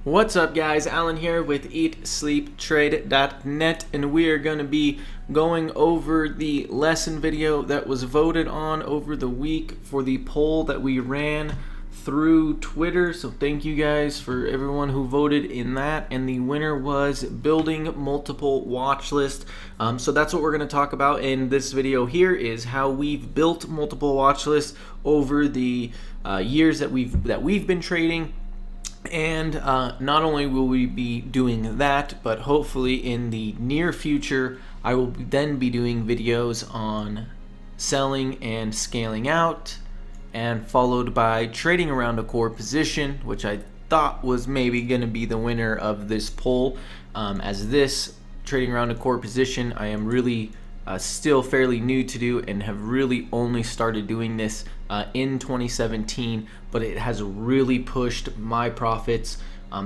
What's up guys, Alan here with EatSleepTrade.net, and we are going to be going over the lesson video that was voted on over the week for the poll that we ran through Twitter. So thank you guys for everyone who voted in that, and the winner was building multiple watch lists. So that's what we're going to talk about in this video here, is how we've built multiple watch lists over the years that we've been trading. And not only will we be doing that, but hopefully in the near future I will then be doing videos on selling and scaling out, and followed by trading around a core position, which I thought was maybe going to be the winner of this poll. As this trading around a core position, I am really still fairly new to do, and have really only started doing this in 2017, but it has really pushed my profits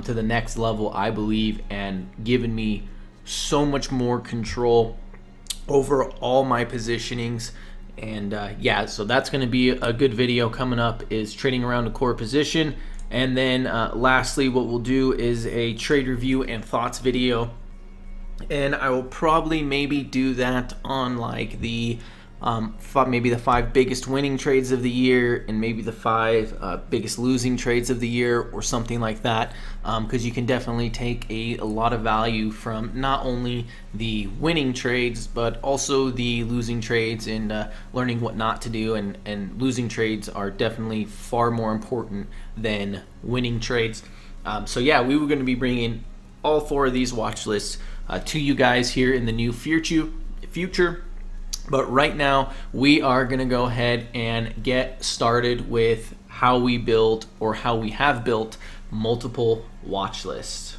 to the next level, I believe, and given me so much more control over all my positionings. And yeah, so that's going to be a good video coming up, is trading around a core position. And then lastly, what we'll do is a trade review and thoughts video, and I will probably maybe do that on like the maybe the 5 biggest winning trades of the year, and maybe the 5 biggest losing trades of the year, or something like that, because you can definitely take a lot of value from not only the winning trades but also the losing trades, and learning what not to do. And losing trades are definitely far more important than winning trades. So yeah, we were going to be bringing all 4 of these watch lists to you guys here in the new future. But right now we are going to go ahead and get started with how we build, or how we have built, multiple watch lists.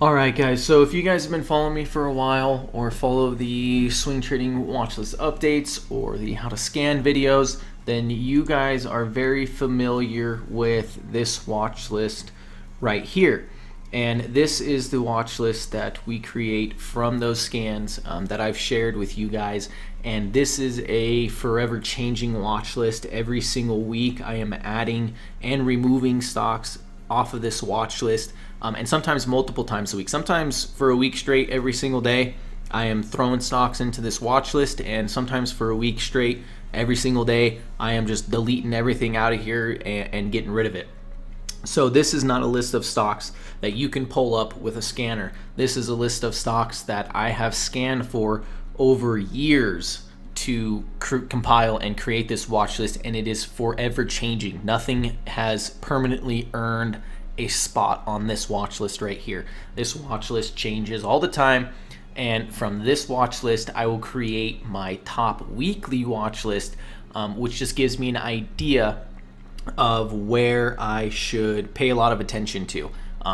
Alright guys, so if you guys have been following me for a while, or follow the swing trading watch list updates or the how to scan videos, then you guys are very familiar with this watch list right here. And this is the watch list that we create from those scans that I've shared with you guys. And this is a forever changing watch list. Every single week I am adding and removing stocks off of this watch list, and sometimes multiple times a week. Sometimes for a week straight, every single day, I am throwing stocks into this watch list, and sometimes for a week straight, every single day, I am just deleting everything out of here and getting rid of it. So this is not a list of stocks that you can pull up with a scanner. This is a list of stocks that I have scanned for over years to compile and create this watch list, and it is forever changing. Nothing has permanently earned a spot on this watch list right here. This watch list changes all the time, and from this watch list I will create my top weekly watch list, which just gives me an idea of where I should pay a lot of attention to.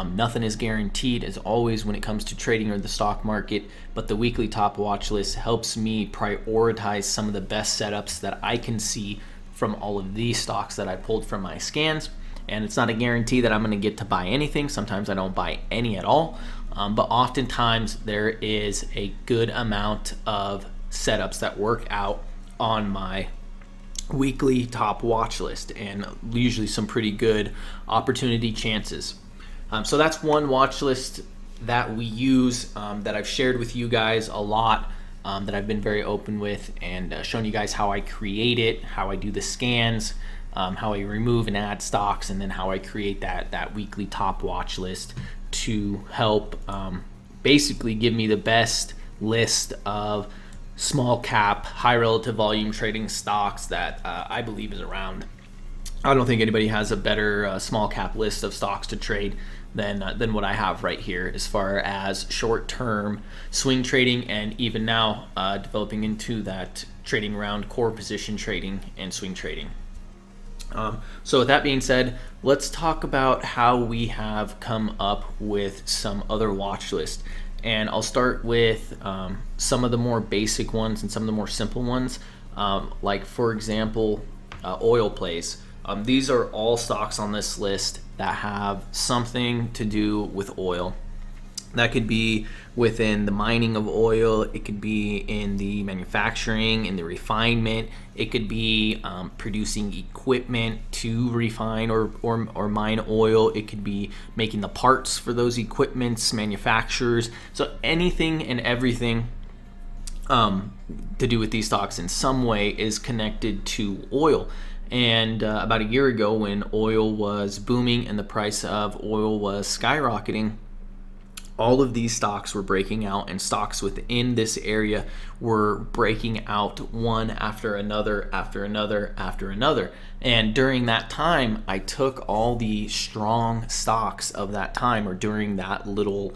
Nothing is guaranteed, as always, when it comes to trading or the stock market, but the weekly top watch list helps me prioritize some of the best setups that I can see from all of these stocks that I pulled from my scans. And it's not a guarantee that I'm going to get to buy anything. Sometimes I don't buy any at all, but oftentimes there is a good amount of setups that work out on my weekly top watch list, and usually some pretty good opportunity chances. So that's one watch list that we use, that I've shared with you guys a lot, that I've been very open with, and shown you guys how I create it, how I do the scans, how I remove and add stocks, and then how I create that weekly top watch list to help basically give me the best list of small cap, high relative volume trading stocks that I believe is around. I don't think anybody has a better small cap list of stocks to trade than what I have right here, as far as short term swing trading, and even now developing into that trading around core position trading and swing trading. So with that being said, let's talk about how we have come up with some other watch lists. And I'll start with some of the more basic ones and some of the more simple ones, like for example, oil plays. These are all stocks on this list that have something to do with oil. That could be within the mining of oil. It could be in the manufacturing, in the refinement. It could be producing equipment to refine or mine oil. It could be making the parts for those equipments, manufacturers. So anything and everything to do with these stocks in some way is connected to oil. And about a year ago, when oil was booming and the price of oil was skyrocketing, all of these stocks were breaking out, and stocks within this area were breaking out one after another, after another, after another. And during that time, I took all the strong stocks of that time, or during that little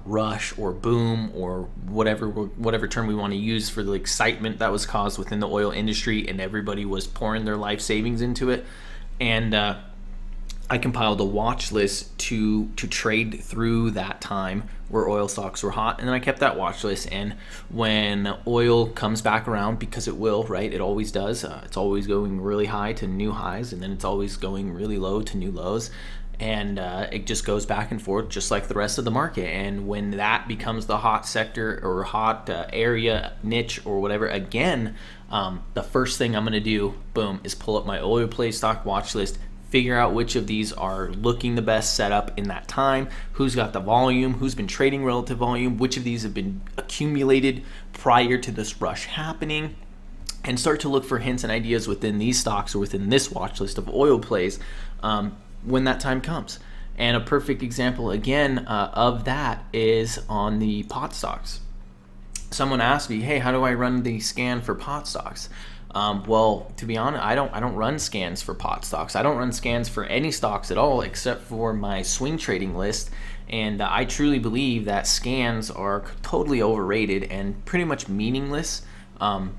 rush or boom, or whatever term we want to use for the excitement that was caused within the oil industry, and everybody was pouring their life savings into it. And I compiled a watch list to trade through that time where oil stocks were hot, and then I kept that watch list. And when oil comes back around, because it will, right? It always does. It's always going really high to new highs, and then it's always going really low to new lows. And it just goes back and forth, just like the rest of the market. And when that becomes the hot sector or hot area, niche, or whatever, again, the first thing I'm going to do, boom, is pull up my oil play stock watch list, figure out which of these are looking the best setup in that time, who's got the volume, who's been trading relative volume, which of these have been accumulated prior to this rush happening, and start to look for hints and ideas within these stocks or within this watch list of oil plays when that time comes. And a perfect example, again, of that is on the pot stocks. Someone asked me, hey, how do I run the scan for pot stocks? Well, to be honest, I don't run scans for pot stocks. I don't run scans for any stocks at all, except for my swing trading list. And I truly believe that scans are totally overrated and pretty much meaningless,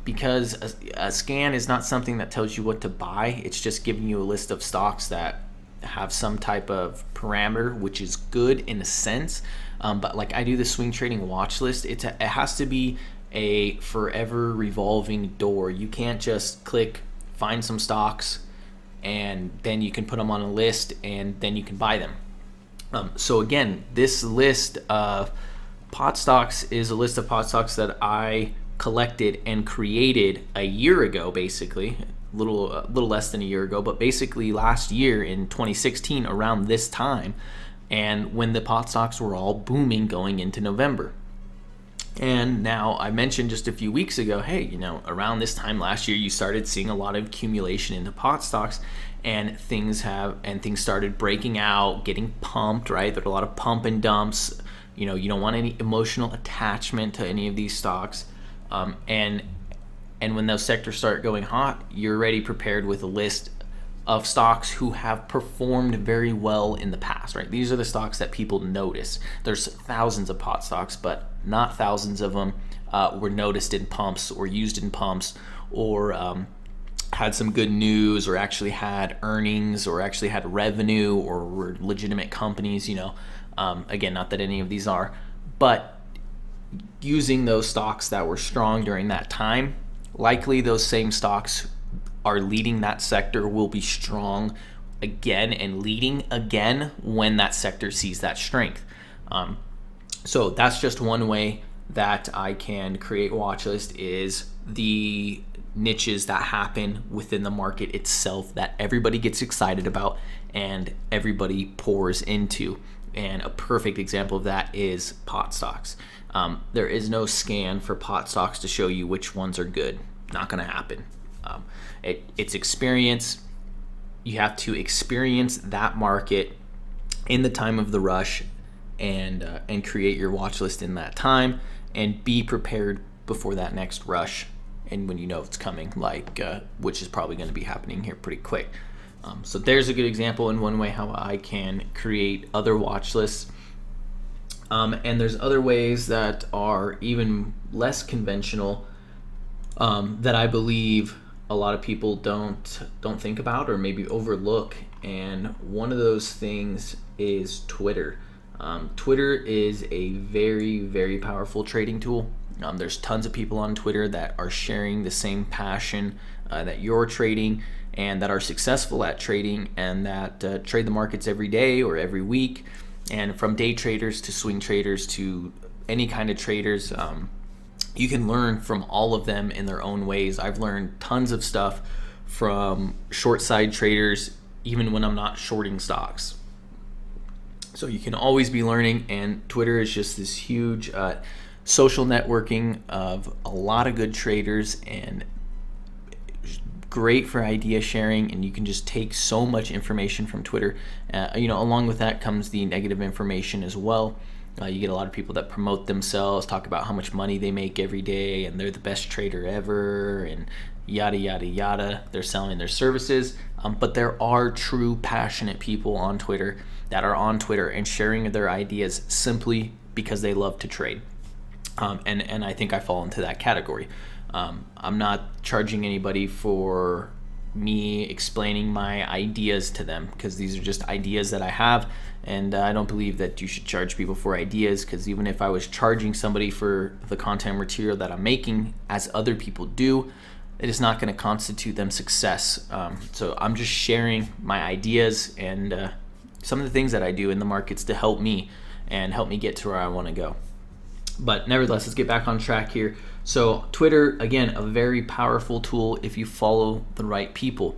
because a scan is not something that tells you what to buy. It's just giving you a list of stocks that have some type of parameter, which is good in a sense. But like I do the swing trading watch list, it has to be a forever revolving door. You can't just click, find some stocks, and then you can put them on a list, and then you can buy them. So again, this list of pot stocks is a list of pot stocks that I collected and created a year ago, basically. A little less than a year ago, but basically last year in 2016 around this time, and when the pot stocks were all booming going into November. And now I mentioned just a few weeks ago, hey, around this time last year, you started seeing a lot of accumulation into pot stocks, and things started breaking out, getting pumped, right? There are a lot of pump and dumps. You don't want any emotional attachment to any of these stocks. And when those sectors start going hot, you're already prepared with a list of stocks who have performed very well in the past, right? These are the stocks that people notice. There's thousands of pot stocks, but not thousands of them were noticed in pumps or used in pumps, or had some good news, or actually had earnings, or actually had revenue, or were legitimate companies. Again, not that any of these are, but using those stocks that were strong during that time, likely those same stocks are leading that sector, will be strong again and leading again when that sector sees that strength. So that's just one way that I can create watch list, is the niches that happen within the market itself that everybody gets excited about and everybody pours into. And a perfect example of that is pot stocks. There is no scan for pot stocks to show you which ones are good. Not going to happen. It's experience. You have to experience that market in the time of the rush, and create your watch list in that time, and be prepared before that next rush, and when it's coming, which is probably going to be happening here pretty quick. So there's a good example in one way how I can create other watch lists. And there's other ways that are even less conventional, that I believe a lot of people don't think about or maybe overlook. And one of those things is Twitter. Twitter is a very, very powerful trading tool. There's tons of people on Twitter that are sharing the same passion that you're trading, and that are successful at trading, and that trade the markets every day or every week. And from day traders to swing traders to any kind of traders, you can learn from all of them in their own ways. I've learned tons of stuff from short side traders, even when I'm not shorting stocks. So you can always be learning, and Twitter is just this huge social networking of a lot of good traders, and great for idea sharing, and you can just take so much information from Twitter. Along with that comes the negative information as well. You get a lot of people that promote themselves, talk about how much money they make every day, and they're the best trader ever, and yada, yada, yada. They're selling their services. But there are true passionate people on Twitter that are on Twitter and sharing their ideas simply because they love to trade. And I think I fall into that category. I'm not charging anybody for me explaining my ideas to them, because these are just ideas that I have, and I don't believe that you should charge people for ideas, because even if I was charging somebody for the content material that I'm making, as other people do, it is not going to constitute them success. So I'm just sharing my ideas and some of the things that I do in the markets to help me and help me get to where I want to go. But nevertheless, let's get back on track here. So Twitter, again, a very powerful tool if you follow the right people.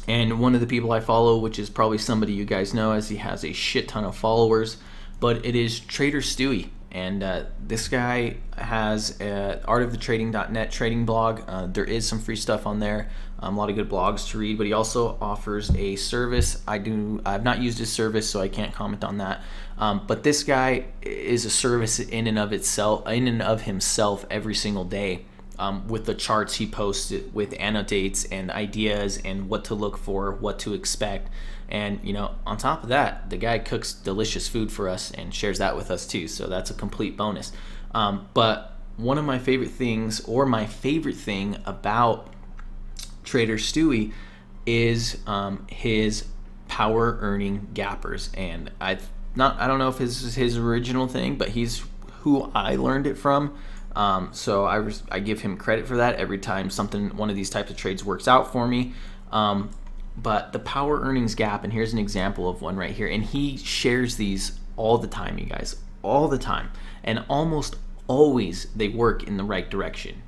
And one of the people I follow, which is probably somebody you guys know, as he has a shit ton of followers, but it is Trader Stewie. And this guy has artofthetrading.net trading blog. There is some free stuff on there, a lot of good blogs to read, but he also offers a service. I've not used his service, so I can't comment on that. But this guy is a service in and of himself every single day, with the charts he posts, with annotates and ideas and what to look for, what to expect. And on top of that, the guy cooks delicious food for us and shares that with us too, so that's a complete bonus. But one of my favorite things, or my favorite thing about Trader Stewie, is his power earning gappers. And I don't know if this is his original thing, but he's who I learned it from. So I give him credit for that every time one of these types of trades works out for me. But the power earnings gap, and here's an example of one right here, and he shares these all the time, you guys, all the time, and almost always they work in the right direction.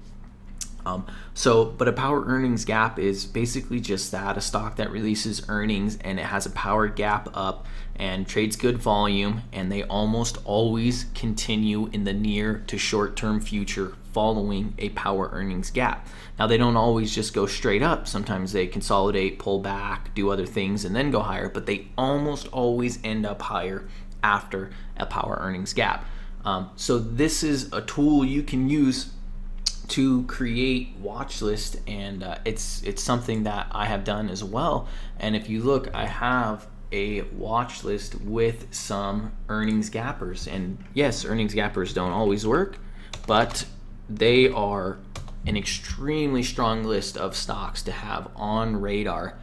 But a power earnings gap is basically just that, a stock that releases earnings and it has a power gap up and trades good volume, and they almost always continue in the near to short term future following a power earnings gap. Now, they don't always just go straight up. Sometimes they consolidate, pull back, do other things, and then go higher, but they almost always end up higher after a power earnings gap. So this is a tool you can use to create watch list, and it's something that I have done as well. And if you look, I have a watch list with some earnings gappers, and yes, earnings gappers don't always work, but they are an extremely strong list of stocks to have on radar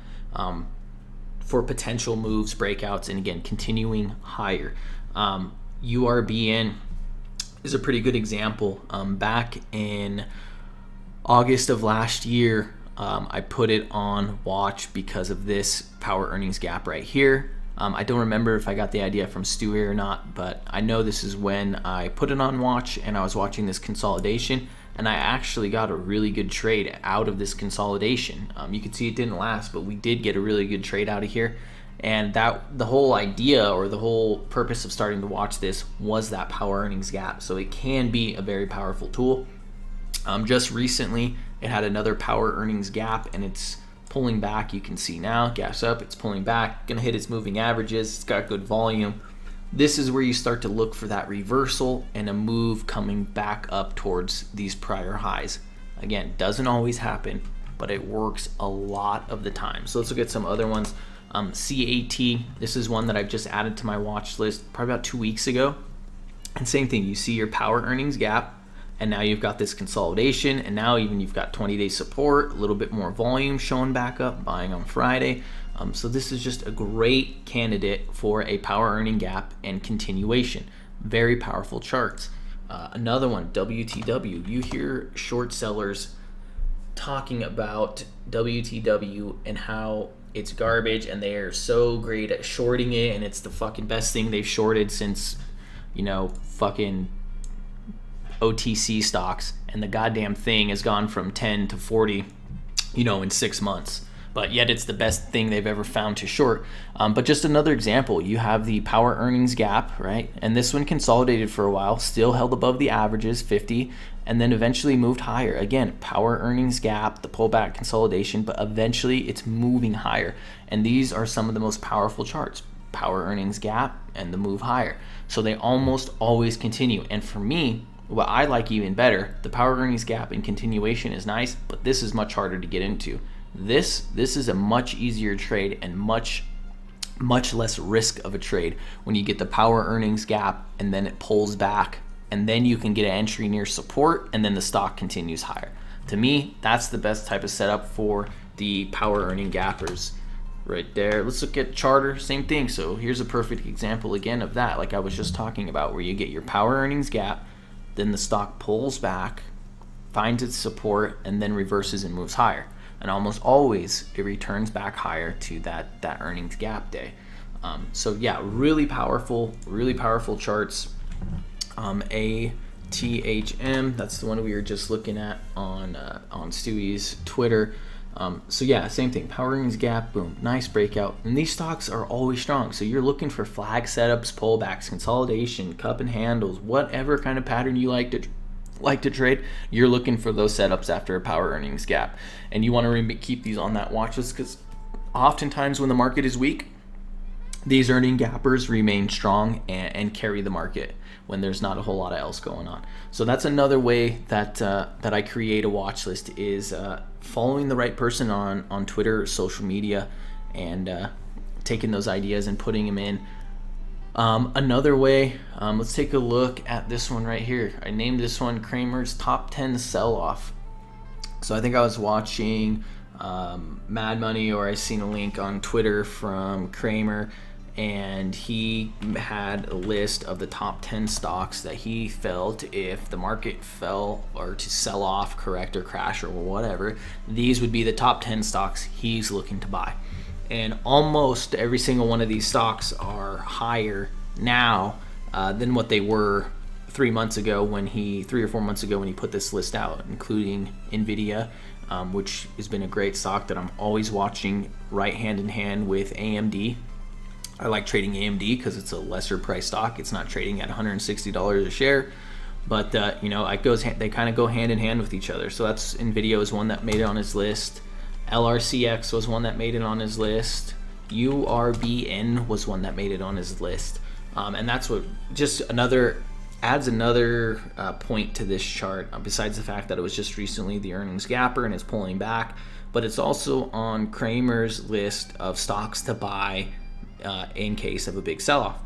for potential moves, breakouts, and again, continuing higher. URBN is a pretty good example. Back in August of last year, I put it on watch because of this power earnings gap right here. I don't remember if I got the idea from Stewie or not, but I know this is when I put it on watch and I was watching this consolidation, and I actually got a really good trade out of this consolidation. You can see it didn't last, but we did get a really good trade out of here. And that the whole idea, or the whole purpose of starting to watch this, was that power earnings gap. So it can be a very powerful tool. Just recently, it had another power earnings gap, and it's pulling back. You can see now, gaps up, it's pulling back, gonna hit its moving averages, it's got good volume. This is where you start to look for that reversal and a move coming back up towards these prior highs. Again, doesn't always happen, but it works a lot of the time. So let's look at some other ones. CAT, this is one that I've just added to my watch list probably about 2 weeks ago. And same thing, you see your power earnings gap, and now you've got this consolidation, and now even you've got 20-day support, a little bit more volume showing back up, buying on Friday. So this is just a great candidate for a power earning gap and continuation. Very powerful charts. Another one, WTW. You hear short sellers talking about WTW and how it's garbage, and they are so great at shorting it, and it's the fucking best thing they've shorted since, fucking OTC stocks, and the goddamn thing has gone from 10 to 40, in 6 months. But yet it's the best thing they've ever found to short. But just another example, you have the power earnings gap, right? And this one consolidated for a while, still held above the averages, 50, and then eventually moved higher. Again, power earnings gap, the pullback consolidation, but eventually it's moving higher. And these are some of the most powerful charts, power earnings gap and the move higher. So they almost always continue. And for me, what I like even better, the power earnings gap and continuation is nice, but this is much harder to get into. This is a much easier trade and much less risk of a trade when you get the power earnings gap and then it pulls back, and then you can get an entry near support and then the stock continues higher. To me, that's the best type of setup for the power earning gappers right there. Let's look at Charter, same thing. So here's a perfect example again of that, like I was just talking about, where you get your power earnings gap, then the stock pulls back, finds its support, and then reverses and moves higher. And almost always it returns back higher to that earnings gap day. So yeah, really powerful charts. ATHM, that's the one we were just looking at on Stewie's Twitter. So yeah, same thing, power earnings gap, boom, nice breakout. And these stocks are always strong. So you're looking for flag setups, pullbacks, consolidation, cup and handles, whatever kind of pattern you like to trade, you're looking for those setups after a power earnings gap. And you want to keep these on that watch list, because oftentimes when the market is weak, these earning gappers remain strong and carry the market when there's not a whole lot of else going on. So that's another way that I create a watch list, is following the right person on Twitter or social media, and taking those ideas and putting them in. Another way, let's take a look at this one right here. I named this one Cramer's Top 10 Sell-Off. So I think I was watching Mad Money, or I seen a link on Twitter from Cramer, and he had a list of the top 10 stocks that he felt, if the market fell or to sell off, correct, or crash, or whatever, these would be the top 10 stocks he's looking to buy. And almost every single one of these stocks are higher now than what they were 3 months ago, when 3 or 4 months ago when he put this list out, including Nvidia, which has been a great stock that I'm always watching right hand in hand with AMD. I like trading AMD because it's a lesser price stock. It's not trading at $160 a share, but they kind of go hand in hand with each other. So that's Nvidia is one that made it on his list. LRCX was one that made it on his list. URBN was one that made it on his list. And that's what adds another point to this chart, besides the fact that it was just recently the earnings gapper and it's pulling back, but it's also on Cramer's list of stocks to buy in case of a big sell-off.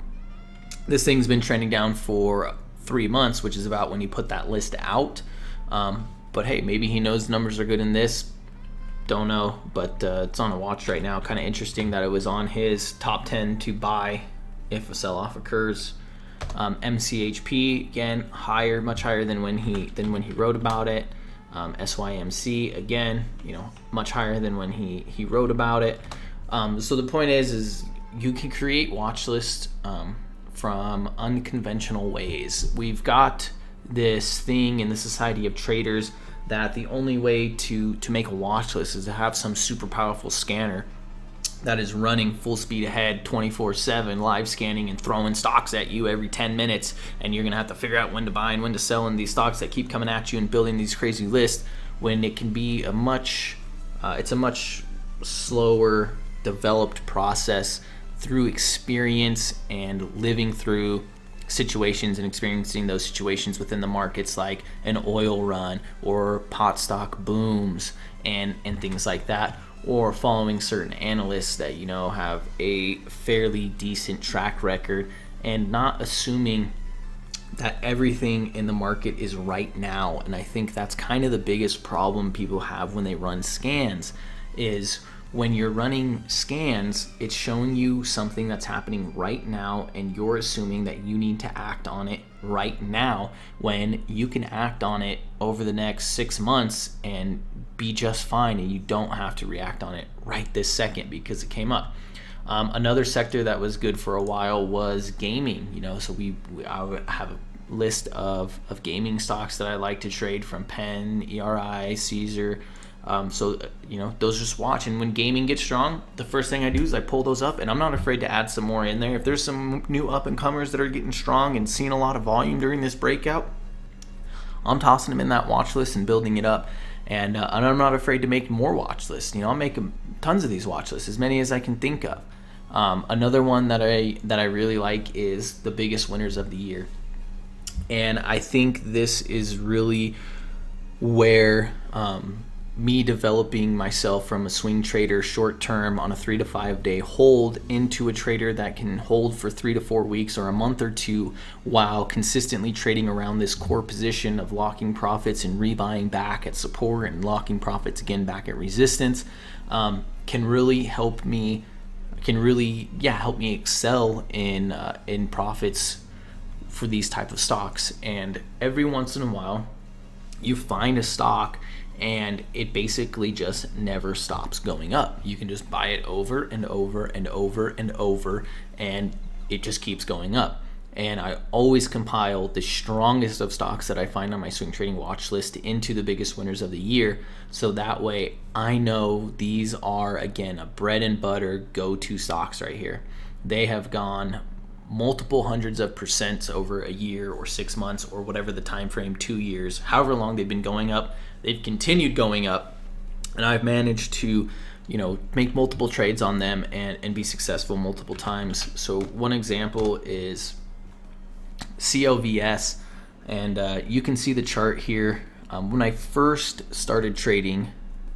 This thing's been trending down for 3 months, which is about when he put that list out. But hey, maybe he knows the numbers are good in this. Don't know, but it's on a watch right now. Kind of interesting that it was on his top 10 to buy if a sell-off occurs. MCHP, again, higher, much higher than when he wrote about it. SYMC, again, much higher than when he wrote about it. So the point is you can create watch lists from unconventional ways. We've got this thing in the society of traders that the only way to make a watch list is to have some super powerful scanner that is running full speed ahead 24/7, live scanning and throwing stocks at you every 10 minutes, and you're gonna have to figure out when to buy and when to sell in these stocks that keep coming at you, and building these crazy lists, when it can be it's a much slower developed process through experience and living through situations and experiencing those situations within the markets, like an oil run or pot stock booms and things like that, or following certain analysts that have a fairly decent track record, and not assuming that everything in the market is right now. And I think that's kind of the biggest problem people have when they run scans, is when you're running scans, it's showing you something that's happening right now, and you're assuming that you need to act on it right now, when you can act on it over the next 6 months and be just fine, and you don't have to react on it right this second because it came up. Another sector that was good for a while was gaming. So I have a list of gaming stocks that I like to trade, from Penn, ERI, Caesar. Those just watch. And when gaming gets strong, the first thing I do is I pull those up, and I'm not afraid to add some more in there. If there's some new up and comers that are getting strong and seeing a lot of volume during this breakout, I'm tossing them in that watch list and building it up. And I'm not afraid to make more watch lists. I'll make tons of these watch lists, as many as I can think of. Another one that I really like is the biggest winners of the year. And I think this is really where me developing myself from a swing trader short term on a 3 to 5 day hold into a trader that can hold for 3 to 4 weeks or a month or two, while consistently trading around this core position of locking profits and rebuying back at support and locking profits again back at resistance, can really help me excel in profits for these type of stocks. And every once in a while you find a stock and it basically just never stops going up. You can just buy it over and over and over and over, and it just keeps going up. And I always compile the strongest of stocks that I find on my swing trading watch list into the biggest winners of the year, so that way I know these are, again, a bread and butter go-to stocks right here. They have gone multiple hundreds of percents over a year or 6 months or whatever the time frame, 2 years, however long they've been going up. They've continued going up, and I've managed to make multiple trades on them and be successful multiple times. So one example is COVS, and you can see the chart here. When I first started trading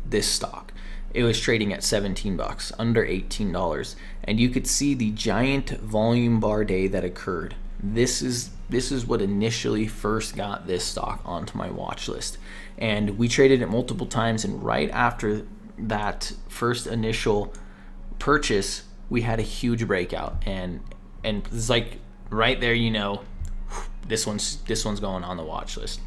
this stock, it was trading at $17, under $18, and you could see the giant volume bar day that occurred. This is what initially first got this stock onto my watch list, and we traded it multiple times. And right after that first initial purchase, we had a huge breakout, and it's like right there, this one's going on the watch list.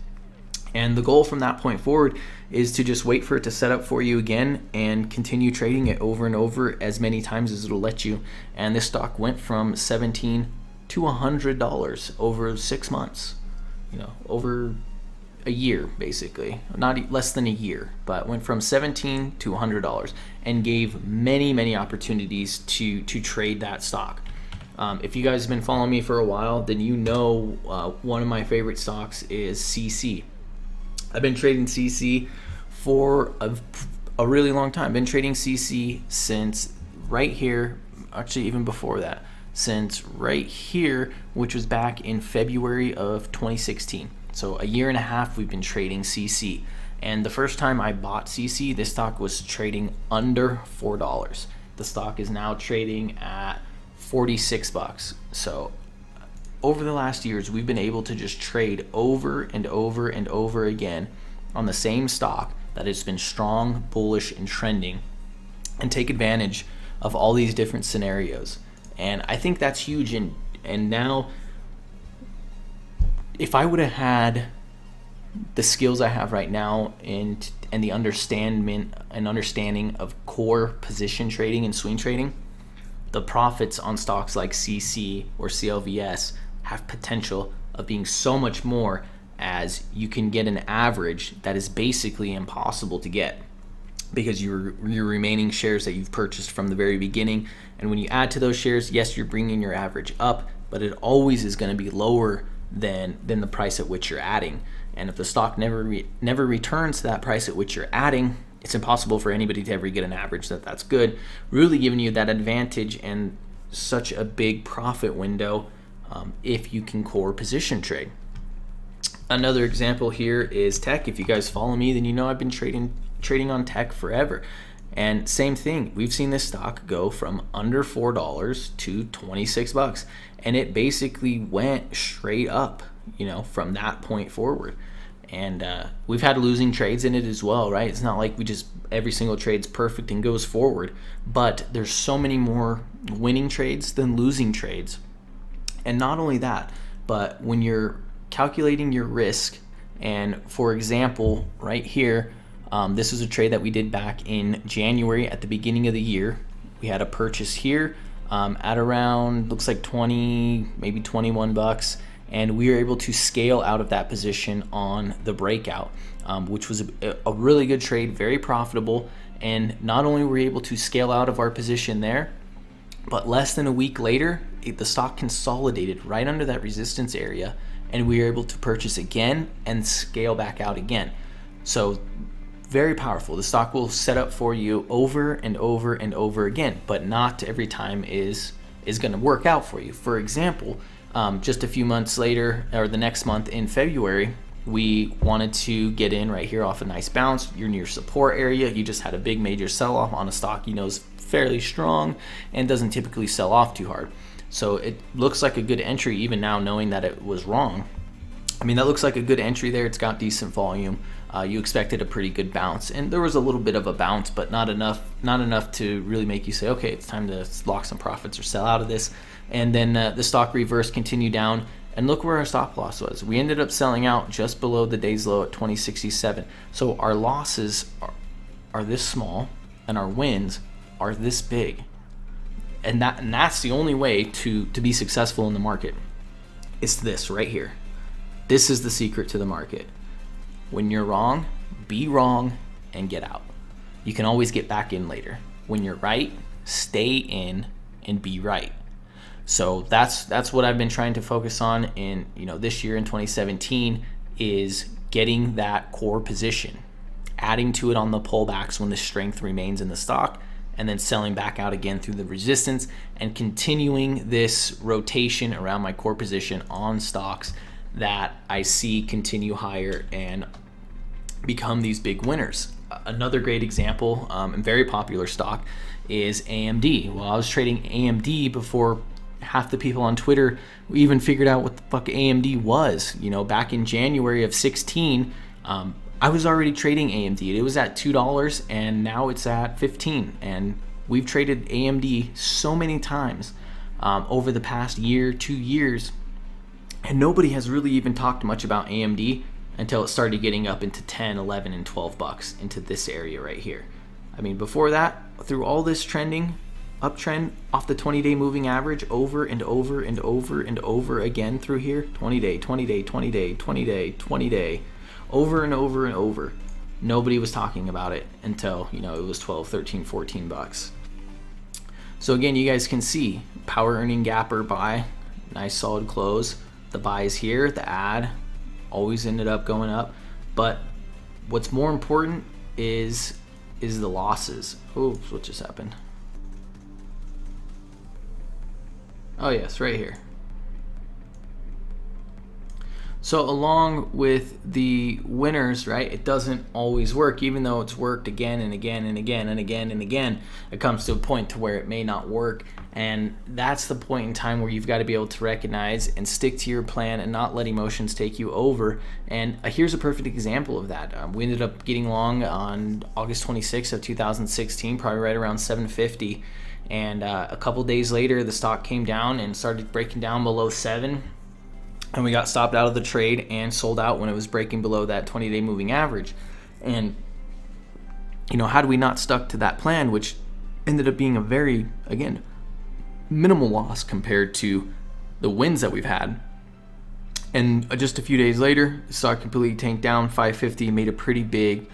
And the goal from that point forward is to just wait for it to set up for you again and continue trading it over and over as many times as it'll let you. And this stock went from $17 to $100 over 6 months, over a year, basically, not less than a year, but went from $17 to $100 and gave many opportunities to trade that stock. If you guys have been following me for a while, then one of my favorite stocks is CECE. I've been trading CECE for a really long time. I've been trading CECE since right here, actually even before that, since right here, which was back in February of 2016. So a year and a half we've been trading CECE. And the first time I bought CECE, this stock was trading under $4. The stock is now trading at $46. So over the last years, we've been able to just trade over and over and over again on the same stock that has been strong, bullish, and trending, and take advantage of all these different scenarios. And I think that's huge. And now, if I would have had the skills I have right now and the understanding of core position trading and swing trading, the profits on stocks like CECE or CLVS have potential of being so much more, as you can get an average that is basically impossible to get because your remaining shares that you've purchased from the very beginning. And when you add to those shares, yes, you're bringing your average up, but it always is going to be lower than the price at which you're adding. And if the stock never returns to that price at which you're adding, it's impossible for anybody to ever get an average that's good, really giving you that advantage and such a big profit window if you can core position trade. Another example here is tech. If you guys follow me, then I've been trading on tech forever. And same thing, we've seen this stock go from under $4 to $26, and it basically went straight up, from that point forward. And we've had losing trades in it as well, right? It's not like we just every single trade's perfect and goes forward, but there's so many more winning trades than losing trades. And not only that, but when you're calculating your risk, and for example, right here, this is a trade that we did back in January at the beginning of the year. We had a purchase here at around, looks like 20, maybe 21 bucks. And we were able to scale out of that position on the breakout, which was a really good trade, very profitable. And not only were we able to scale out of our position there, but less than a week later, the stock consolidated right under that resistance area, and we were able to purchase again and scale back out again. So very powerful. The stock will set up for you over and over and over again, but not every time is going to work out for you. For example, just a few months later, or the next month in February, we wanted to get in right here off a nice bounce. You're near support area. You just had a big major sell-off on a stock you know is fairly strong and doesn't typically sell off too hard. So it looks like a good entry even now, knowing that it was wrong. I mean, that looks like a good entry there. It's got decent volume. You expected a pretty good bounce, and there was a little bit of a bounce, but not enough to really make you say, okay, it's time to lock some profits or sell out of this. And then the stock reversed, continued down, and look where our stop loss was. We ended up selling out just below the day's low at 2067. So our losses are this small, and our wins are this big. And that's the only way to be successful in the market. It's this right here. This is the secret to the market. When you're wrong, be wrong and get out. You can always get back in later. When you're right, stay in and be right. So that's what I've been trying to focus on in this year in 2017, is getting that core position, adding to it on the pullbacks when the strength remains in the stock, and then selling back out again through the resistance, and continuing this rotation around my core position on stocks that I see continue higher and become these big winners. Another great example, and very popular stock, is AMD. Well, I was trading AMD before half the people on Twitter even figured out what the fuck AMD was. Back in January of 16, I was already trading AMD. It was at $2 and now it's at 15. And we've traded AMD so many times over the past year, 2 years, and nobody has really even talked much about AMD until it started getting up into 10, 11, and 12 bucks into this area right here. I mean, before that, through all this trending, uptrend off the 20-day moving average over and over and over and over again through here, 20-day, 20-day, 20-day, 20-day, 20-day, over and over and over. Nobody was talking about it until, it was 12, 13, 14 bucks. So again, you guys can see power earning gap or buy, nice solid close. The buy is here, the add always ended up going up. But what's more important is the losses. Oops, what just happened? Oh yes, right here. So along with the winners, right, it doesn't always work. Even though it's worked again and again and again and again and again, it comes to a point to where it may not work. And that's the point in time where you've got to be able to recognize and stick to your plan and not let emotions take you over. And here's a perfect example of that. We ended up getting long on August 26th of 2016, probably right around 750. And a couple days later, the stock came down and started breaking down below 7. And we got stopped out of the trade and sold out when it was breaking below that 20-day moving average. And, had we not stuck to that plan, which ended up being a very, again, minimal loss compared to the wins that we've had. And just a few days later, the stock completely tanked down 550, made a pretty big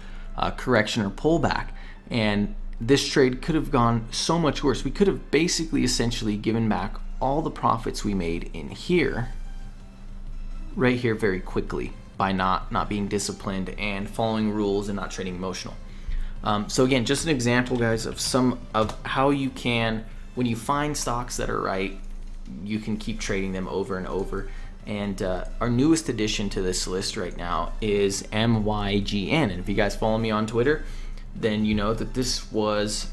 correction or pullback. And this trade could have gone so much worse. We could have basically essentially given back all the profits we made in here, right here, very quickly by not being disciplined and following rules and not trading emotional. So again, just an example, guys, of some of how you can, when you find stocks that are right, you can keep trading them over and over. And our newest addition to this list right now is MYGN. And if you guys follow me on Twitter, then you know that this was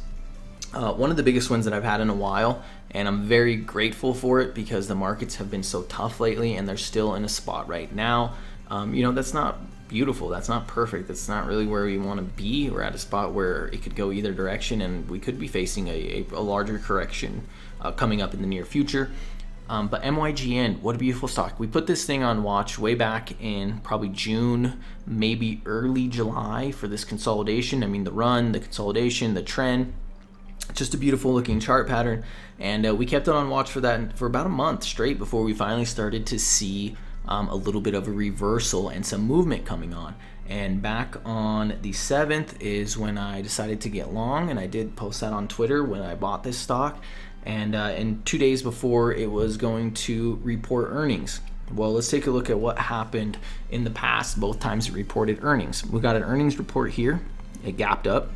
one of the biggest ones that I've had in a while, and I'm very grateful for it because the markets have been so tough lately, and they're still in a spot right now. That's not beautiful. That's not perfect. That's not really where we want to be. We're at a spot where it could go either direction, and we could be facing a larger correction coming up in the near future. But MYGN, what a beautiful stock. We put this thing on watch way back in probably June, maybe early July for this consolidation. I mean, the run, the consolidation, the trend, just a beautiful looking chart pattern. And we kept it on watch for that for about a month straight before we finally started to see a little bit of a reversal and some movement coming on. And back on the 7th is when I decided to get long, and I did post that on Twitter when I bought this stock. And 2 days before it was going to report earnings. Well, let's take a look at what happened in the past, both times it reported earnings. We got an earnings report here. It gapped up,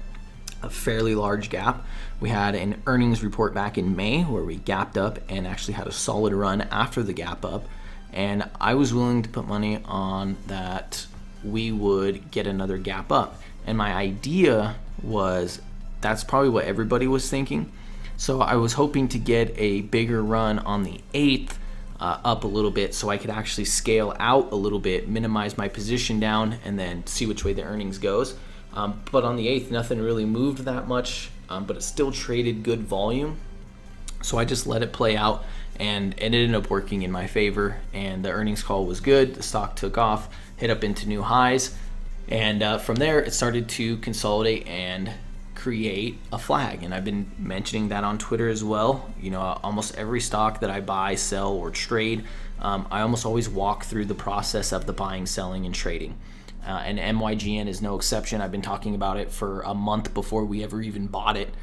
a fairly large gap. We had an earnings report back in May where we gapped up and actually had a solid run after the gap up. And I was willing to put money on that we would get another gap up. And my idea was that's probably what everybody was thinking. So I was hoping to get a bigger run on the 8th up a little bit so I could actually scale out a little bit, minimize my position down, and then see which way the earnings goes. But on the 8th, nothing really moved that much, but it still traded good volume. So I just let it play out, and it ended up working in my favor. And the earnings call was good. The stock took off, hit up into new highs. And from there, it started to consolidate and create a flag. And I've been mentioning that on Twitter as well. You know, almost every stock that I buy, sell, or trade, I almost always walk through the process of the buying, selling, and trading. And MYGN is no exception. I've been talking about it for a month before we ever even bought it,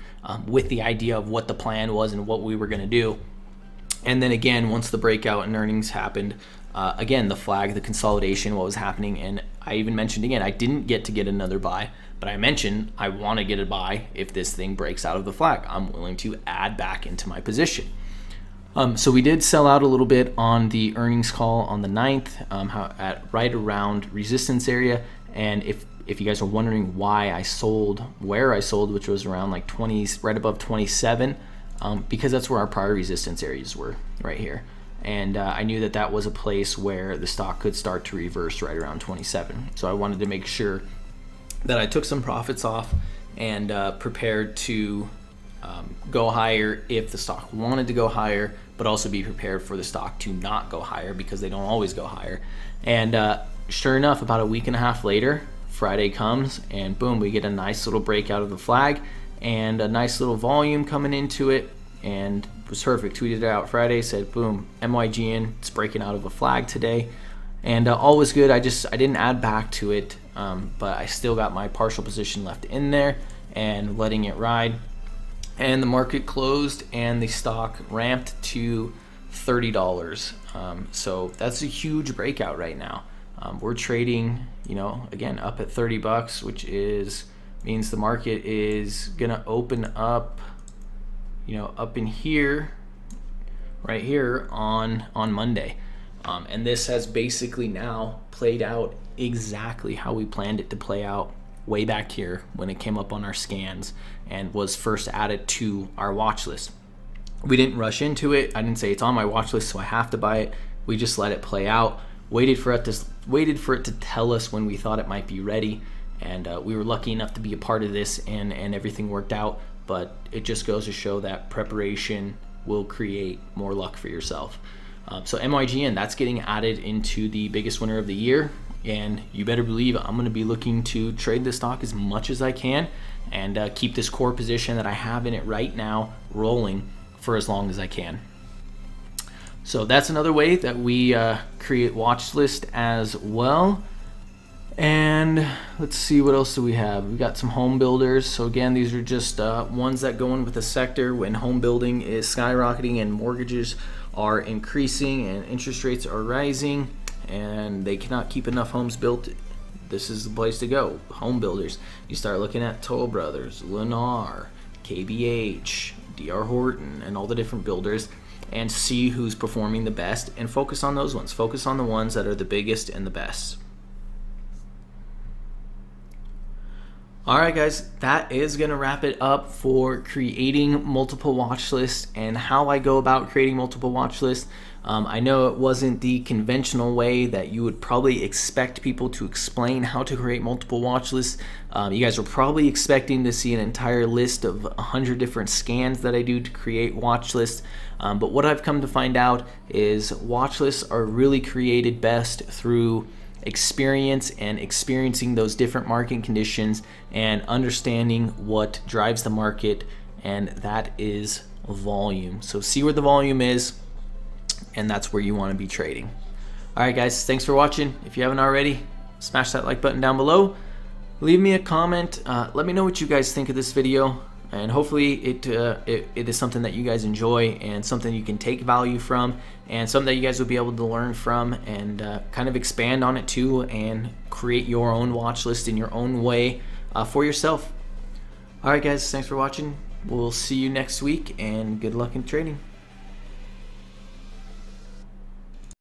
with the idea of what the plan was and what we were going to do. And then again, once the breakout and earnings happened, again, the flag, the consolidation, what was happening. And I even mentioned again, I didn't get another buy, but I mentioned I want to get a buy if this thing breaks out of the flag. I'm willing to add back into my position. So we did sell out a little bit on the earnings call on the 9th, at right around resistance area. And if you guys are wondering why I sold, where I sold, which was around like 20, right above 27, because that's where our prior resistance areas were, right here. And I knew that that was a place where the stock could start to reverse right around 27. So I wanted to make sure that I took some profits off and prepared to go higher if the stock wanted to go higher, but also be prepared for the stock to not go higher because they don't always go higher. And sure enough, about a week and a half later, Friday comes and boom, we get a nice little breakout of the flag and a nice little volume coming into it, and it was perfect. Tweeted it out Friday, said boom, MYGN, it's breaking out of a flag today. And all was good. I didn't add back to it, but I still got my partial position left in there and letting it ride. And the market closed and the stock ramped to $30. So that's a huge breakout right now. We're trading, you know, again, up at $30, which means the market is gonna open up, you know, up in here, right here on Monday. And this has basically now played out exactly how we planned it to play out way back here when it came up on our scans and was first added to our watch list. We didn't rush into it. I didn't say it's on my watch list, so I have to buy it. We just let it play out, waited for it to tell us when we thought it might be ready. And we were lucky enough to be a part of this, and everything worked out. But it just goes to show that preparation will create more luck for yourself. So MYGN, that's getting added into the biggest winner of the year. And you better believe I'm going to be looking to trade this stock as much as I can and keep this core position that I have in it right now rolling for as long as I can. So that's another way that we create watch list as well. And let's see, what else do we have? We've got some home builders. So again, these are just ones that go in with the sector when home building is skyrocketing and mortgages are increasing and interest rates are rising and they cannot keep enough homes built. This is the place to go. Home builders. You start looking at Toll Brothers, Lennar, KBH, DR Horton, and all the different builders, and see who's performing the best and focus on those ones. Focus on the ones that are the biggest and the best. All right, guys, that is going to wrap it up for creating multiple watch lists and how I go about creating multiple watch lists. I know it wasn't the conventional way that you would probably expect people to explain how to create multiple watch lists. You guys are probably expecting to see an entire list of 100 different scans that I do to create watch lists. But what I've come to find out is watch lists are really created best through experience and experiencing those different market conditions and understanding what drives the market, and that is volume. So see where the volume is, and that's where you want to be trading. All right, guys, thanks for watching. If you haven't already, smash that like button down below. Leave me a comment. Let me know what you guys think of this video, and hopefully it is something that you guys enjoy and something you can take value from, and something that you guys will be able to learn from and kind of expand on it too, and create your own watch list in your own way for yourself. All right, guys, thanks for watching. We'll see you next week, and good luck in trading.